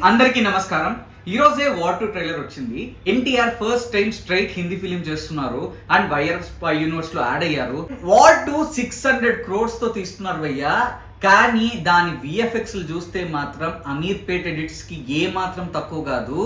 అందరికీ నమస్కారం. ఈ రోజే వార్ 2 ట్రైలర్ వచ్చింది. NTR first time straight Hindi film చేస్తున్నారు అండ్ వైఆర్ స్పై యూనివర్స్ లో యాడ్ అయ్యారు. వార్ 2 600 crores తో తీస్తున్నారు భయ్యా. కానీ దాని విఎఫ్ఎక్స్ చూస్తే మాత్రం అమీర్పేట్ ఎడిట్స్ కి ఏ మాత్రం తక్కువ కాదు.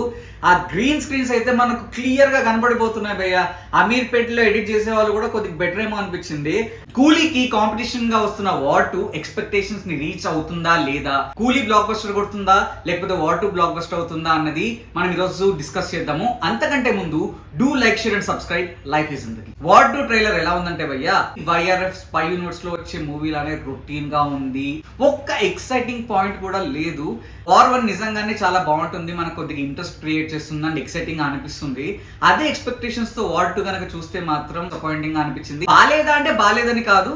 ఆ గ్రీన్ స్క్రీన్స్ అయితే మనకు క్లియర్ గా కనబడిపోతున్నాయి భయ్య. అమీర్పేట్ లో ఎడిట్ చేసే వాళ్ళు కూడా కొద్దిగా బెటర్ ఏమో అనిపించింది. కూలీకి కాంపిటీషన్ గా వస్తున్న వార్ 2 ఎక్స్పెక్టేషన్స్ ని రీచ్ అవుతుందా లేదా, కూలీ బ్లాక్ బస్టర్ కొడుతుందా లేకపోతే వార్ 2 బ్లాక్ బస్టర్ అవుతుందా అన్నది మనం ఈరోజు డిస్కస్ చేద్దాము. అంతకంటే ముందు do like, share and subscribe. Life is Zindagi. War 2 trailer ఎలా ఉందంటే భయ్య, వైఆర్ఎఫ్ స్పై యూనివర్స్ లో వచ్చే మూవీ లానే రొటీన్ గా ఉంది. ఒక్క ఎక్సైటింగ్ పాయింట్ కూడా లేదు. వార్ 1 నిజంగానే చాలా బాగుంటుంది, మనకు కొద్దిగా ఇంట్రెస్ట్ క్రియేట్ చేస్తుంది అండ్ ఎక్సైటింగ్ గా అనిపిస్తుంది. అదే ఎక్స్పెక్టేషన్స్ తో వార్ 2 కనుక చూస్తే మాత్రం డిసప్పాయింటింగ్ గా అనిపించింది. బాలేదా అంటే బాలేదని కాదు,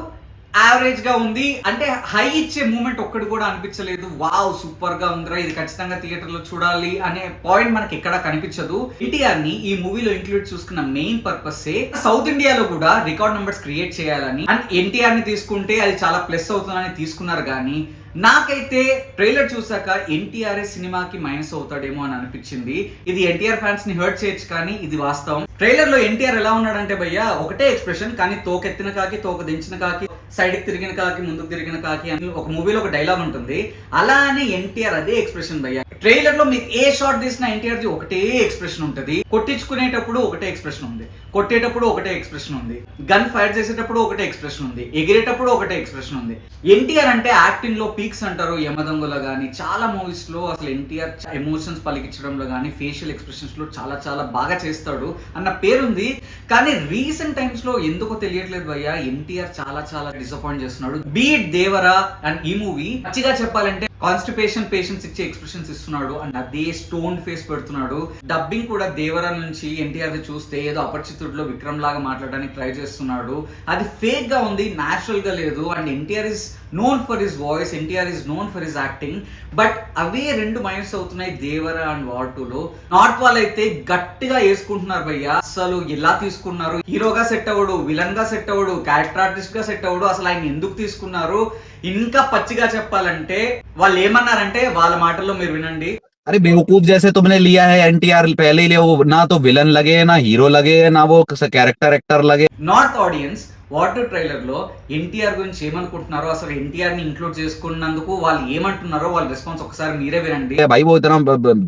యావరేజ్ గా ఉంది. అంటే హై ఇచ్చే మూమెంట్ ఒక్కటి కూడా అనిపించలేదు. వావ్ సూపర్ గా ఉందిరా, ఇది ఖచ్చితంగా థియేటర్ లో చూడాలి అనే పాయింట్ మనకి ఎక్కడా కనిపించదు. ఎన్టీఆర్ ని ఈ మూవీలో ఇంక్లూడ్ చూసుకున్న మెయిన్ పర్పస్ సౌత్ ఇండియాలో కూడా రికార్డ్ నంబర్స్ క్రియేట్ చేయాలని అండ్ ఎన్టీఆర్ ని తీసుకుంటే అది చాలా ప్లస్ అవుతుందని తీసుకున్నారు. కానీ నాకైతే ట్రైలర్ చూసాక ఎన్టీఆర్ సినిమాకి మైనస్ అవుతాడేమో అని అనిపించింది. ఇది ఎన్టీఆర్ ఫ్యాన్స్ ని హర్ట్ చేయొచ్చు కానీ ఇది వాస్తవం. ట్రైలర్ లో ఎన్టీఆర్ ఎలా ఉన్నాడంటే భయ్య, ఒకటే ఎక్స్ప్రెషన్ కానీ తోకెత్తిన కాకి, తోక దించిన కాకి, సైడ్ కి తిరిగిన కాకి, ముందుకు తిరిగిన కాకి అని ఒక మూవీలో ఒక డైలాగ్ ఉంటుంది. అలానే ఎన్టీఆర్ అదే ఎక్స్ప్రెషన్ భయ్య. ట్రైలర్ లో మీకు ఏ షాట్ తీసినా ఎన్టీఆర్ ది ఒకటే ఎక్స్ప్రెషన్ ఉంటుంది. కొట్టించుకునేటప్పుడు ఒకటే ఎక్స్ప్రెషన్ ఉంది, కొట్టేటప్పుడు ఒకటే ఎక్స్ప్రెషన్ ఉంది, గన్ ఫైర్ చేసేటప్పుడు ఒకటే ఎక్స్ప్రెషన్ ఉంది, ఎగిరేటప్పుడు ఒకటే ఎక్స్ప్రెషన్ ఉంది. ఎన్టీఆర్ అంటే యాక్టింగ్ లో పీక్స్ అంటారు. యమదొంగలో గానీ చాలా మూవీస్ లో అసలు ఎన్టీఆర్ ఎమోషన్స్ పలికించడంలో గానీ ఫేషియల్ ఎక్స్ప్రెషన్స్ లో చాలా చాలా బాగా చేస్తాడు అన్న పేరుంది. కానీ రీసెంట్ టైమ్స్ లో ఎందుకో తెలియట్లేదు భయ్య, ఎన్టీఆర్ చాలా చాలా డిసప్పాయింట్ చేస్తున్నాడు. బీట్ దేవరా అండ్ ఈ మూవీ మంచిగా చెప్పాలంటే కాన్స్టిపేషన్ పేషెంట్స్ ఇచ్చే ఎక్స్ప్రెషన్స్ ఇస్తున్నాడు అండ్ అదే స్టోన్ ఫేస్ పెడుతున్నాడు. డబ్బింగ్ కూడా దేవరా నుంచి ఎన్టీఆర్ చూస్తే ఏదో అపరిచితుడిలో విక్రమ్ లాగా మాట్లాడడానికి ట్రై చేస్తున్నాడు. అది ఫేక్ గా ఉంది, న్యాచురల్ గా లేదు. And NTR is known for his voice, NTR is known for his acting. But అవే రెండు మైనస్ అవుతున్నాయి దేవరా అండ్ వార్ 2 లో. నార్త్ వాళ్ళు అయితే గట్టిగా వేసుకుంటున్నారు భయ్య. అసలు ఎలా తీసుకున్నారు, హీరోగా సెట్ అవ్వడు, విలన్ గా సెట్ అవ్వడు, క్యారెక్టర్ ఆర్టిస్ట్ గా సెట్ అవ్వడు. అసలు ఆయన ఎందుకు తీసుకున్నారు? ఇంకా పచ్చిగా చెప్పాలంటే వాళ్ళు ఏమన్నారంటే, వాళ్ళ మాటల్లో మీరు వినండి. अरे बेवकूफ जैसे तुमने लिया है एनटीआर, पहले ही लिया, वो ना तो विलन लगे ना हीरो लगे ना वो कैरेक्टर एक्टर लगे. నార్త్ ఆడియన్స్ వార్ 2 ట్రైలర్ లో ఎన్టీఆర్ గురించి ఏమనుకుంటున్నారో, అసలు ఎన్టీఆర్ ని ఇంక్లూడ్ చేసుకున్నందుకు వాళ్ళు ఏమంటున్నారో వాళ్ళ రెస్పాన్స్ ఒకసారి మీరే వినండి. भाई वो इतना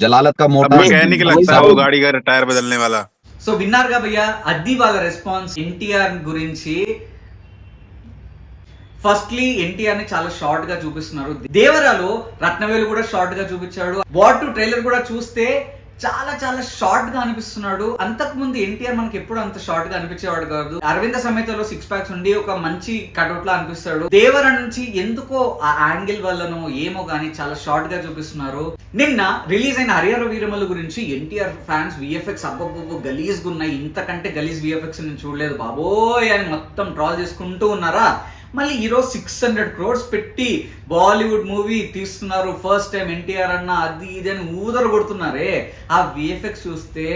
जलालत का मोटा कहने के लगता है वो गाड़ी का टायर बदलने वाला. సో విన్నారుగా భయ్యా, అది వాళ్ళ రెస్పాన్స్ ఎన్టీఆర్ గురించి. ఫస్ట్లీ ఎన్టీఆర్ ని చాలా షార్ట్ గా చూపిస్తున్నారు. దేవరాలో రత్నవేలు కూడా షార్ట్ గా చూపించాడు. వార్ 2 ట్రైలర్ కూడా చూస్తే చాలా చాలా షార్ట్ గా అనిపిస్తున్నాడు. అంతకు ముందు ఎన్టీఆర్ మనకి ఎప్పుడు అంత షార్ట్ గా అనిపించేవాడు కాదు. అరవింద సమేతలో 6 packs ఉండి ఒక మంచి కటౌట్ లా అనిపిస్తాడు. దేవర నుంచి ఎందుకో ఆ యాంగిల్ వల్లనో ఏమో గానీ చాలా షార్ట్ గా చూపిస్తున్నారు. నిన్న రిలీజ్ అయిన హరిహర వీరమల్లు గురించి ఎన్టీఆర్ ఫ్యాన్స్ విఎఫ్ఎక్స్ అబ్బబ్బో గలీజ్ గా ఉన్నాయి, ఇంతకంటే గలీజ్ విఎఫ్ఎక్స్ నేను చూడలేదు బాబోయ్ అని మొత్తం ట్రాల్ చేసుకుంటూ ఉన్నారా. మళ్ళీ ఈరోజు 600 crores పెట్టి బాలీవుడ్ మూవీ తీస్తున్నారు, ఫస్ట్ టైం ఎన్టీఆర్ అన్న అది ఇది అని ఊదర కొడుతున్నారే. ఆ విఎఫ్ఎక్స్ చూస్తే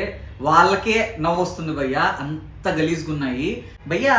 వాళ్ళకే నవ్వు వస్తుంది భయ్య, అంత గలీజ్గా ఉన్నాయి భయ్య.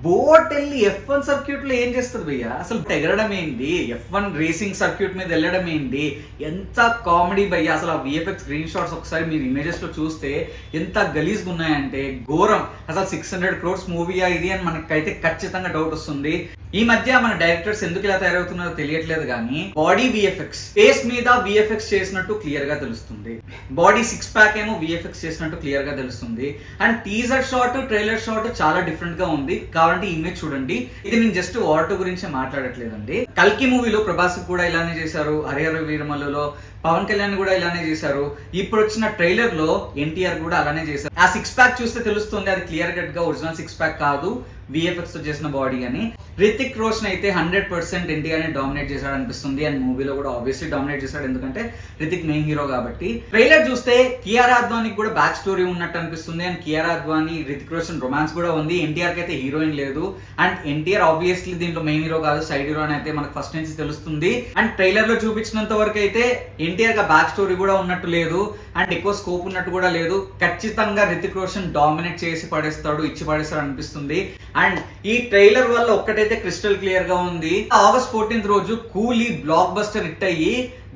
బోట్ వెళ్ళి F1 సర్క్యూట్ లో ఏం చేస్తుంది భయ్య? అసలు ఎగరడం ఏంటి, F1 రేసింగ్ సర్క్యూట్ మీద వెళ్ళడం ఏంటి, ఎంత కామెడీ భయ్య. అసలు ఆ విఎఫ్ఎక్స్ స్క్రీన్ షాట్స్ ఒకసారి మీరు ఇమేజెస్ లో చూస్తే ఎంత గలీజ్గా ఉన్నాయంటే ఘోరం. అసలు 600 crores మూవీయా ఇది అని మనకైతే ఖచ్చితంగా డౌట్ వస్తుంది. ఈ మధ్య మన డైరెక్టర్స్ ఎందుకు ఇలా తయారవుతున్నారో తెలియట్లేదు కానీ బాడీ విఎఫ్ఎక్స్ ఫేస్ మీద విఎఫ్ఎక్స్ చేసినట్టు క్లియర్ గా తెలుస్తుంది. బాడీ 6 pack ఏమో విఎఫ్ఎక్స్ చేసినట్టు క్లియర్ గా తెలుస్తుంది. And teaser shot, trailer shot చాలా డిఫరెంట్ గా ఉంది. కావాలంటే ఇమేజ్ చూడండి. ఇది నేను జస్ట్ వార్ 2 గురించి మాట్లాడట్లేదండి. కల్కి మూవీలో ప్రభాస్ కూడా ఇలానే చేశారు, హరిహర వీరమల్లులో పవన్ కళ్యాణ్ కూడా ఇలానే చేశారు. ఇప్పుడు వచ్చిన ట్రైలర్ లో ఎన్టీఆర్ కూడా అలానే చేశారు. ఆ 6 pack చూస్తే తెలుస్తుంది అది క్లియర్ కట్ గా ఒరిజినల్ 6 pack కాదు, విఎఫ్ఎక్స్ తో చేసిన బాడీ అని. రితిక్ రోషన్ అయితే 100% ఎన్టీఆర్ ని డామినేట్ చేశాడు అనిపిస్తుంది. అండ్ మూవీలో కూడా ఆబ్వియస్లీ డామినేట్ చేశాడు, ఎందుకంటే రితిక్ మెయిన్ హీరో కాబట్టి. ట్రైలర్ చూస్తే కియారా అద్వానీకి కూడా బ్యాక్ స్టోరీ ఉన్నట్టు అనిపిస్తుంది. అండ్ కియారా అద్వానీ రితిక్ రోషన్ రొమాన్స్ కూడా ఉంది. ఎన్టీఆర్ కి అయితే హీరోయిన్ లేదు. అండ్ ఎన్టీఆర్ ఆబ్వియస్లీ దీంట్లో మెయిన్ హీరో కాదు, సైడ్ హీరో అని అయితే మనకు ఫస్ట్ నుంచి తెలుస్తుంది. అండ్ ట్రైలర్ లో చూపించినంత వరకు అయితే ఎన్టీఆర్ గా బ్యాక్ స్టోరీ కూడా ఉన్నట్టు లేదు అండ్ ఎక్కువ స్కోప్ ఉన్నట్టు కూడా లేదు. ఖచ్చితంగా రితిక్ రోషన్ డామినేట్ చేసి పడేస్తాడు, ఇచ్చి పడేస్తాడు అనిపిస్తుంది. అండ్ ఈ ట్రైలర్ వల్ల ఒక్కటైతే క్రిస్టల్ క్లియర్ గా ఉంది, August 14th రోజు కూలీ బ్లాక్ బస్టర్ హిట్ అయ్యి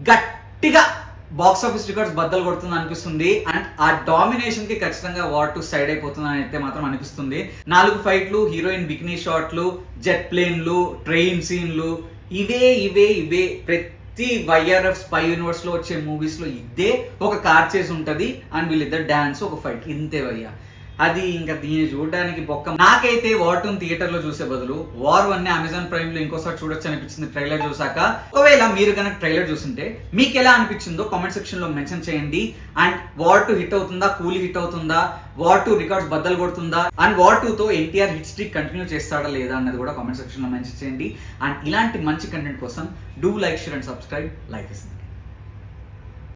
గట్టిగా బాక్స్ ఆఫీస్ రికార్డ్స్ బద్దలు కొడుతుంది అనిపిస్తుంది. అండ్ ఆ డామినేషన్ కి ఖచ్చితంగా వార్ 2 సైడ్ అయిపోతుంది అని అయితే మాత్రం అనిపిస్తుంది. 4 ఫైట్లు, హీరోయిన్ బికినీ షాట్లు, జెట్ ప్లేన్లు, ట్రైన్ సీన్లు, ఇవే ప్రతి వైఆర్ఎఫ్ స్పై యూనివర్స్ లో వచ్చే మూవీస్ లో ఇదే ఒక కార్ చేసి ఉంటది అండ్ వీళ్ళిద్దరు డాన్స్, ఒక ఫైట్, ఇంతే భయ్యా. అది ఇంకా దీన్ని చూడడానికి బొక్క. నాకైతే వార్ 2 థియేటర్ లో చూసే బదులు వార్ 1 అమెజాన్ ప్రైమ్ లో ఇంకోసారి చూడొచ్చు అనిపించింది ట్రైలర్ చూసాక. ఒకవేళ మీరు కనుక ట్రైలర్ చూస్తుంటే మీకు ఎలా అనిపించిందో కామెంట్ సెక్షన్ లో మెన్షన్ చేయండి. అండ్ వార్ 2 హిట్ అవుతుందా, కూలీ హిట్ అవుతుందా, వార్ 2 రికార్డ్స్ బద్దలు కొడుతుందా, అండ్ వార్ 2 తో ఎన్టీఆర్ హిట్ స్ట్రీక్ కంటిన్యూ చేస్తాడా లేదా అన్నది కూడా కామెంట్ సెక్షన్ లో మెన్షన్ చేయండి. అండ్ ఇలాంటి మంచి కంటెంట్ కోసం do like, share and subscribe. Like చేసింది.